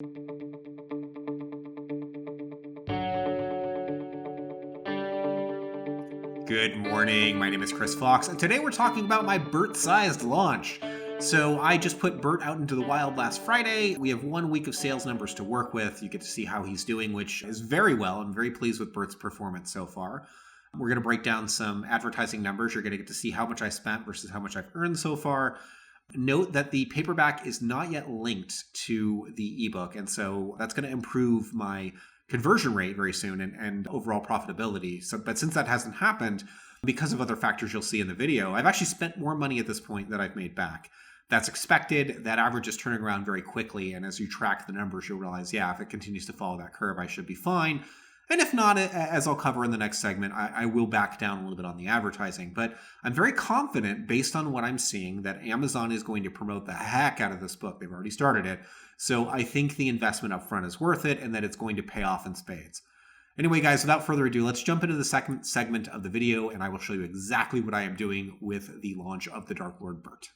Good morning. My name is Chris Fox, and today we're talking about my Bert-Sized Launch. So I just put Bert out into the wild last Friday. We have 1 week of sales numbers to work with. You get to see how he's doing, which is very well. I'm very pleased with Bert's performance so far. We're going to break down some advertising numbers. You're going to get to see how much I spent versus how much I've earned so far. Note that the paperback is not yet linked to the ebook, and so that's going to improve my conversion rate very soon and overall profitability. But since that hasn't happened, because of other factors you'll see in the video, I've actually spent more money at this point than I've made back. That's expected. That average is turning around very quickly, and as you track the numbers, you'll realize, yeah, if it continues to follow that curve, I should be fine. And if not, as I'll cover in the next segment, I will back down a little bit on the advertising. But I'm very confident, based on what I'm seeing, that Amazon is going to promote the heck out of this book. They've already started it. So I think the investment up front is worth it and that it's going to pay off in spades. Anyway, guys, without further ado, let's jump into the second segment of the video, and I will show you exactly what I am doing with the launch of the Dark Lord Bert.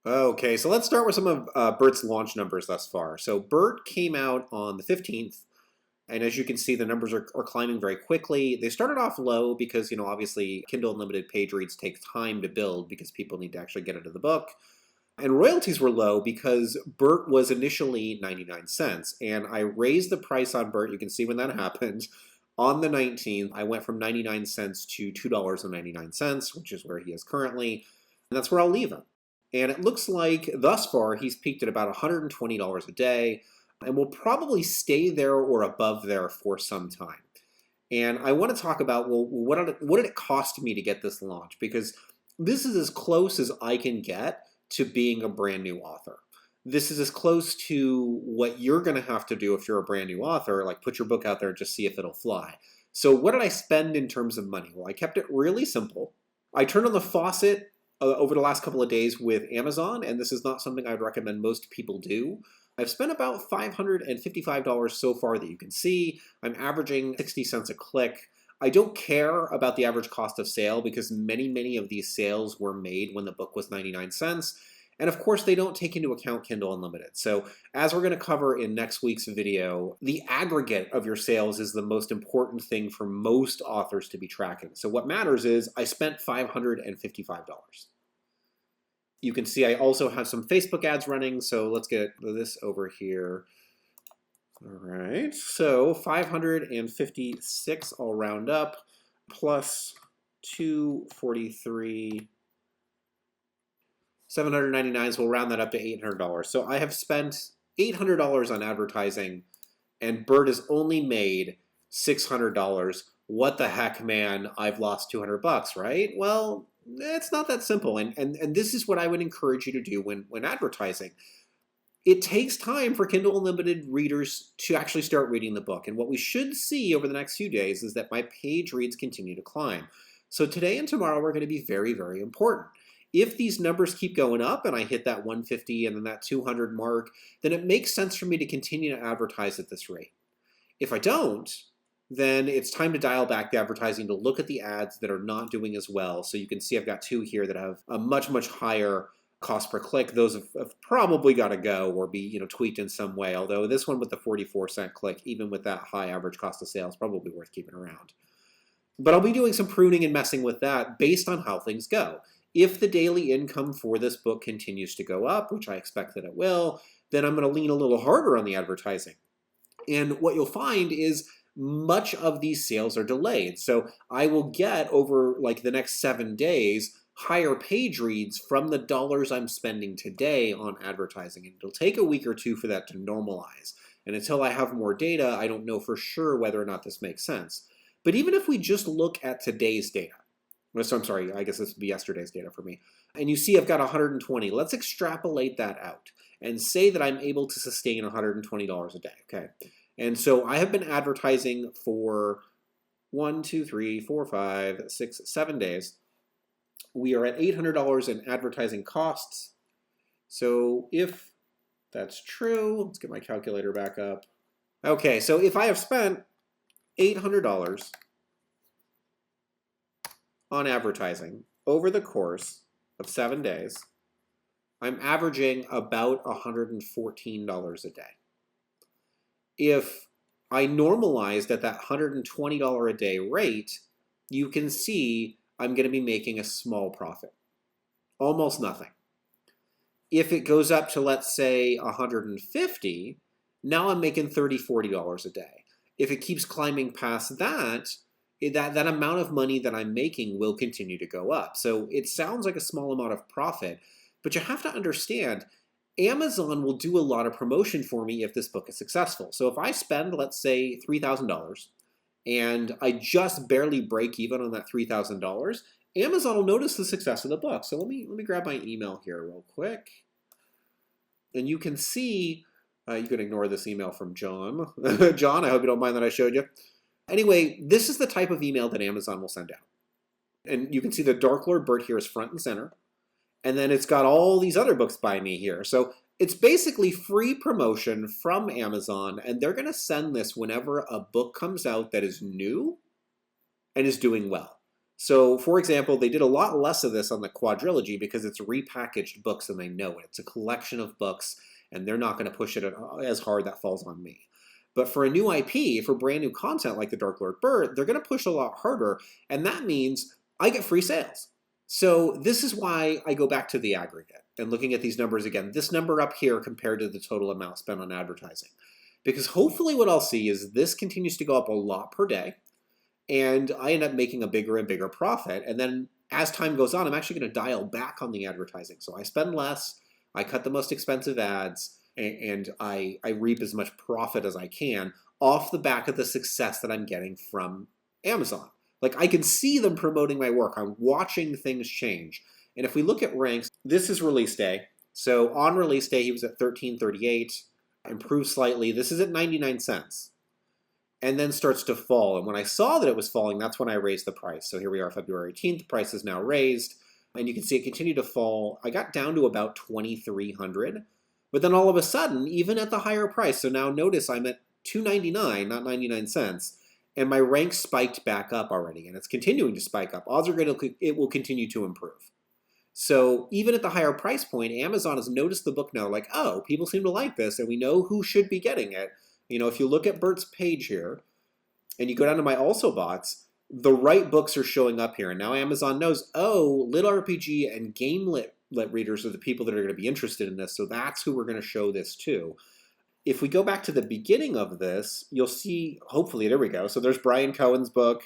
Okay, so let's start with some of Bert's launch numbers thus far. So Bert came out on the 15th, and as you can see, the numbers are climbing very quickly. They started off low because, obviously Kindle Unlimited page reads take time to build because people need to actually get into the book. And royalties were low because Bert was initially 99 cents, and I raised the price on Bert. You can see when that happened. On the 19th, I went from 99 cents to $2.99, which is where he is currently, and that's where I'll leave him. And it looks like thus far he's peaked at about $120 a day and will probably stay there or above there for some time. And I want to talk about, well, what did it cost me to get this launch? Because this is as close as I can get to being a brand new author. This is as close to what you're going to have to do if you're a brand new author, like put your book out there and just see if it'll fly. So what did I spend in terms of money? Well, I kept it really simple. I turned on the faucet over the last couple of days with Amazon, and this is not something I'd recommend most people do. I've spent about $555 so far that you can see. I'm averaging 60 cents a click. I don't care about the average cost of sale because many of these sales were made when the book was 99 cents. And of course, they don't take into account Kindle Unlimited. So as we're going to cover in next week's video, the aggregate of your sales is the most important thing for most authors to be tracking. So what matters is I spent $555. You can see I also have some Facebook ads running. So let's get this over here. All right, so 556 I'll round up, plus 243, 799, so we'll round that up to $800. So I have spent $800 on advertising, and Bert has only made $600. What the heck, man? I've lost 200 bucks, right? Well, it's not that simple, and this is what I would encourage you to do when advertising. It takes time for Kindle Unlimited readers to actually start reading the book. And what we should see over the next few days is that my page reads continue to climb. So today and tomorrow are going to be very important. If these numbers keep going up and I hit that 150 and then that 200 mark, then it makes sense for me to continue to advertise at this rate. If I don't, then it's time to dial back the advertising to look at the ads that are not doing as well. So you can see I've got two here that have a much higher cost per click. Those have probably got to go or be tweaked in some way, although this one with the 44-cent click, even with that high average cost of sales, probably worth keeping around. But I'll be doing some pruning and messing with that based on how things go. If the daily income for this book continues to go up, which I expect that it will, then I'm going to lean a little harder on the advertising. And what you'll find is much of these sales are delayed. So I will get over like the next 7 days higher page reads from the dollars I'm spending today on advertising. And it'll take a week or two for that to normalize. And until I have more data, I don't know for sure whether or not this makes sense. But even if we just look at today's data, so I'm sorry, I guess this would be yesterday's data for me, and you see I've got 120, let's extrapolate that out and say that I'm able to sustain $120 a day, okay? And so I have been advertising for 1, 2, 3, 4, 5, 6, 7 days. We are at $800 in advertising costs. So if that's true, let's get my calculator back up. Okay, so if I have spent $800 on advertising over the course of 7 days, I'm averaging about $114 a day. If I normalized at that $120 a day rate, you can see I'm going to be making a small profit, almost nothing. If it goes up to, let's say, 150, now I'm making $30, $40 a day. If it keeps climbing past that, that amount of money that I'm making will continue to go up. So it sounds like a small amount of profit, but you have to understand, Amazon will do a lot of promotion for me if this book is successful. So if I spend, let's say, $3,000 and I just barely break even on that $3,000, Amazon will notice the success of the book. So let me grab my email here real quick. And you can see, you can ignore this email from John. John, I hope you don't mind that I showed you. Anyway, this is the type of email that Amazon will send out. And you can see the Dark Lord Bert here is front and center. And then it's got all these other books by me here. So it's basically free promotion from Amazon, and they're going to send this whenever a book comes out that is new and is doing well. So, for example, they did a lot less of this on the quadrilogy because it's repackaged books and they know it. It's a collection of books, and they're not going to push it as hard. That falls on me. But for a new IP, for brand new content like the Dark Lord Bert, they're going to push a lot harder, and that means I get free sales. So this is why I go back to the aggregate and looking at these numbers again. This number up here compared to the total amount spent on advertising. Because hopefully what I'll see is this continues to go up a lot per day, and I end up making a bigger and bigger profit. And then as time goes on, I'm actually going to dial back on the advertising. So I spend less, I cut the most expensive ads, and I reap as much profit as I can off the back of the success that I'm getting from Amazon. Like, I can see them promoting my work. I'm watching things change. And if we look at ranks, this is release day. So on release day, he was at $13.38, improved slightly. This is at 99 cents. And then starts to fall. And when I saw that it was falling, that's when I raised the price. So here we are, February 18th. The price is now raised. And you can see it continued to fall. I got down to about 2,300. But then all of a sudden, even at the higher price, so now notice I'm at $2.99, not 99 cents. And my rank spiked back up already, and it's continuing to spike up. Odds are good it will continue to improve. So even at the higher price point, Amazon has noticed the book now, like, oh, people seem to like this, and we know who should be getting it. You know, if you look at Bert's page here, and you go down to my Also Bots, the right books are showing up here. And now Amazon knows, oh, lit RPG and game lit readers are the people that are going to be interested in this, so that's who we're going to show this to. If we go back to the beginning of this, you'll see, hopefully, there we go. So there's Brian Cohen's book.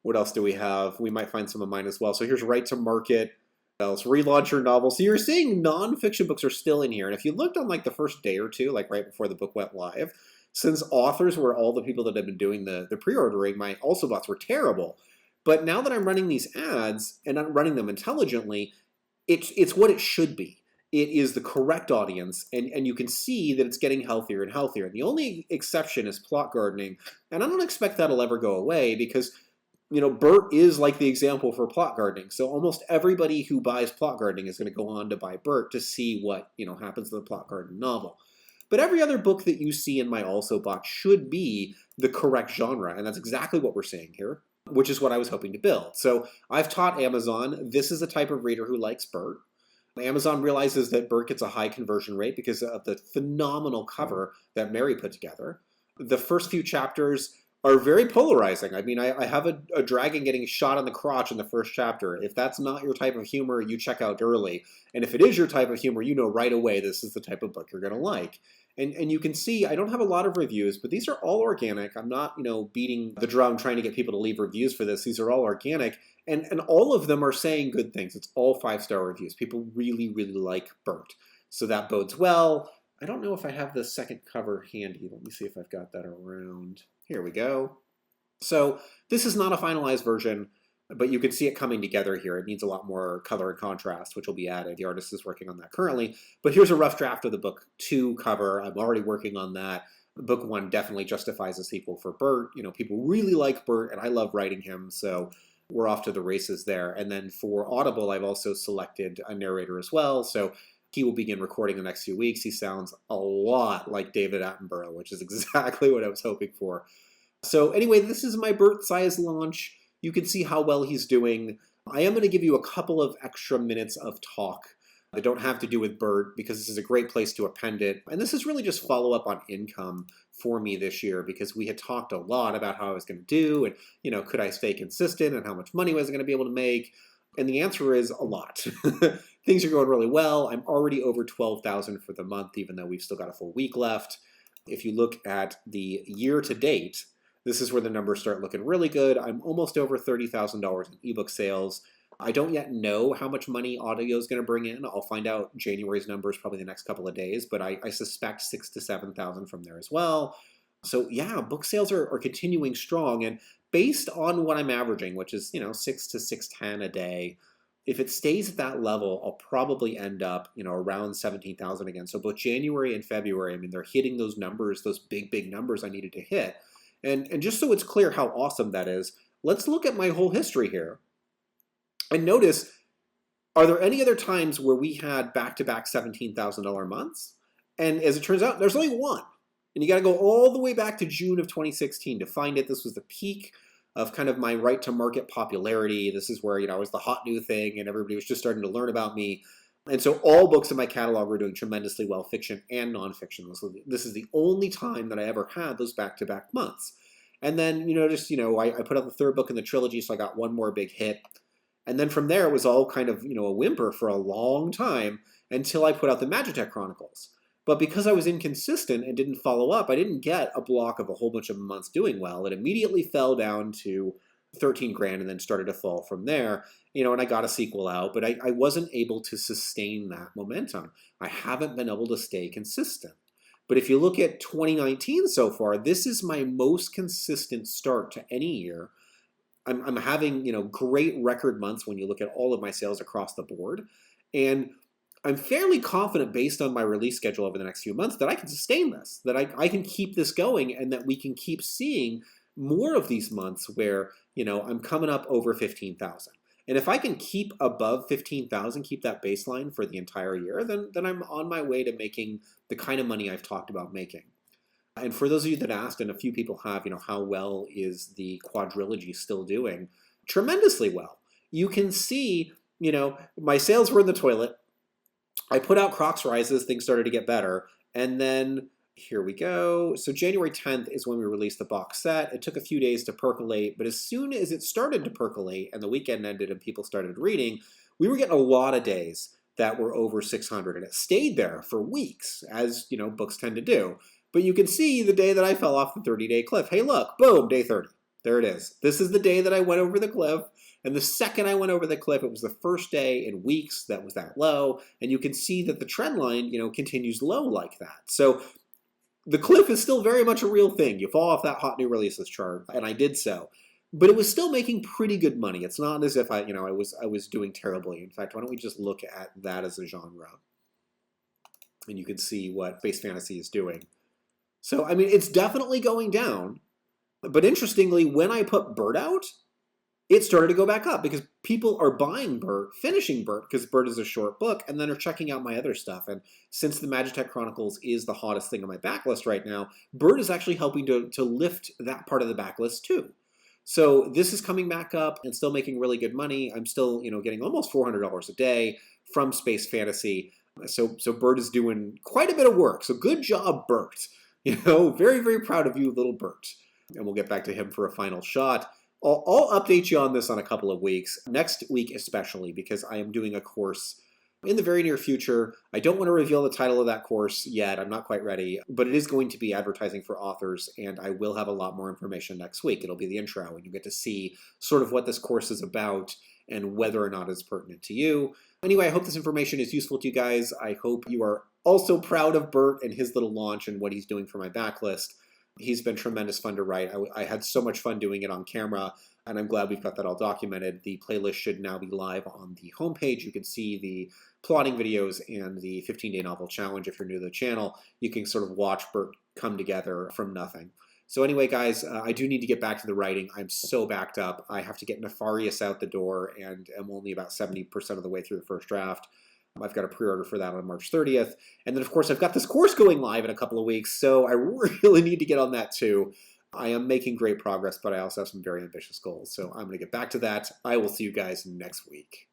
What else do we have? We might find some of mine as well. So here's Right to Market. What else? Relaunch Your Novel. So you're seeing nonfiction books are still in here. And if you looked on like the first day or two, like right before the book went live, since authors were all the people that have been doing the pre-ordering, my Also Bots were terrible. But now that I'm running these ads and I'm running them intelligently, it's what it should be. It is the correct audience, and you can see that it's getting healthier and healthier. And the only exception is plot gardening, and I don't expect that'll ever go away because, you know, Bert is like the example for plot gardening. So almost everybody who buys plot gardening is going to go on to buy Bert to see what, you know, happens to the plot garden novel. But every other book that you see in my Also Box should be the correct genre, and that's exactly what we're seeing here, which is what I was hoping to build. So I've taught Amazon, this is the type of reader who likes Bert. Amazon realizes that Bert gets a high conversion rate because of the phenomenal cover that Mary put together. The first few chapters are very polarizing. I mean, I have a dragon getting shot in the crotch in the first chapter. If that's not your type of humor, you check out early. And if it is your type of humor, you know right away this is the type of book you're going to like. And you can see, I don't have a lot of reviews, but these are all organic. I'm not, you know, beating the drum trying to get people to leave reviews for this. These are all organic. And all of them are saying good things. It's all 5-star reviews. People really, really like Bert. So that bodes well. I don't know if I have the second cover handy. Let me see if I've got that around. Here we go. So this is not a finalized version, but you can see it coming together here. It needs a lot more color and contrast, which will be added. The artist is working on that currently. But here's a rough draft of the book 2 cover. I'm already working on that. Book 1 definitely justifies a sequel for Bert. You know, people really like Bert, and I love writing him, so we're off to the races there. And then for Audible, I've also selected a narrator as well. So he will begin recording the next few weeks. He sounds a lot like David Attenborough, which is exactly what I was hoping for. So anyway, this is my Bert-Sized Launch. You can see how well he's doing. I am going to give you a couple of extra minutes of talk that don't have to do with Bert, because this is a great place to append it. And this is really just follow up on income for me this year, because we had talked a lot about how I was going to do and, could I stay consistent and how much money was I going to be able to make? And the answer is a lot. Things are going really well. I'm already over 12,000 for the month, even though we've still got a full week left. If you look at the year to date, this is where the numbers start looking really good. I'm almost over $30,000 in ebook sales. I don't yet know how much money audio is going to bring in. I'll find out January's numbers probably the next couple of days, but I suspect 6,000 to 7,000 from there as well. So yeah, book sales are continuing strong, and based on what I'm averaging, which is 6 to 610 a day, if it stays at that level, I'll probably end up around 17,000 again. So both January and February, I mean, they're hitting those numbers, those big numbers I needed to hit. And just so it's clear how awesome that is, let's look at my whole history here. And notice, are there any other times where we had back-to-back $17,000 months? And as it turns out, there's only one. And you got to go all the way back to June of 2016 to find it. This was the peak of kind of my right-to-market popularity. This is where, I was the hot new thing and everybody was just starting to learn about me. And so all books in my catalog were doing tremendously well, fiction and nonfiction. This is the only time that I ever had those back-to-back months. And then, I put out the third book in the trilogy, so I got one more big hit. And then from there, it was all kind of, a whimper for a long time until I put out the Magitech Chronicles. But because I was inconsistent and didn't follow up, I didn't get a block of a whole bunch of months doing well. It immediately fell down to 13 grand and then started to fall from there. And I got a sequel out, but I wasn't able to sustain that momentum. I haven't been able to stay consistent. But if you look at 2019 so far, this is my most consistent start to any year. I'm having, great record months when you look at all of my sales across the board. And I'm fairly confident based on my release schedule over the next few months that I can sustain this, that I can keep this going, and that we can keep seeing more of these months where, I'm coming up over 15,000. And if I can keep above 15,000, keep that baseline for the entire year, then I'm on my way to making the kind of money I've talked about making. And for those of you that asked, and a few people have, how well is the quadrilogy still doing? Tremendously well. You can see, my sales were in the toilet. I put out Crocs Rises, things started to get better. And then here we go. So January 10th is when we released the box set. It took a few days to percolate, but as soon as it started to percolate and the weekend ended and people started reading, we were getting a lot of days that were over 600, and it stayed there for weeks, as books tend to do. But you can see the day that I fell off the 30-day cliff. Hey, look, boom, day 30. There it is. This is the day that I went over the cliff. And the second I went over the cliff, it was the first day in weeks that was that low. And you can see that the trend line, continues low like that. So the cliff is still very much a real thing. You fall off that hot new releases chart, and I did so. But it was still making pretty good money. It's not as if I was doing terribly. In fact, why don't we just look at that as a genre? And you can see what space fantasy is doing. So, I mean, it's definitely going down. But interestingly, when I put Bert out, it started to go back up because people are buying Bert, finishing Bert, because Bert is a short book, and then are checking out my other stuff. And since the Magitech Chronicles is the hottest thing on my backlist right now, Bert is actually helping to lift that part of the backlist too. So this is coming back up and still making really good money. I'm still, getting almost $400 a day from space fantasy. So Bert is doing quite a bit of work. So good job, Bert. Very, very proud of you, little Bert. And we'll get back to him for a final shot. I'll update you on this on a couple of weeks, next week especially, because I am doing a course in the very near future. I don't want to reveal the title of that course yet. I'm not quite ready, but it is going to be advertising for authors, and I will have a lot more information next week. It'll be the intro, and you get to see sort of what this course is about and whether or not it's pertinent to you. Anyway, I hope this information is useful to you guys. I hope you are also proud of Bert and his little launch and what he's doing for my backlist. He's been tremendous fun to write. I had so much fun doing it on camera, and I'm glad we've got that all documented. The playlist should now be live on the homepage. You can see the plotting videos and the 15-day novel challenge. If you're new to the channel, you can sort of watch Bert come together from nothing. So anyway, guys, I do need to get back to the writing. I'm so backed up. I have to get Nefarious out the door, and I'm only about 70% of the way through the first draft. I've got a pre-order for that on March 30th. And then, of course, I've got this course going live in a couple of weeks, so I really need to get on that too. I am making great progress, but I also have some very ambitious goals. So I'm going to get back to that. I will see you guys next week.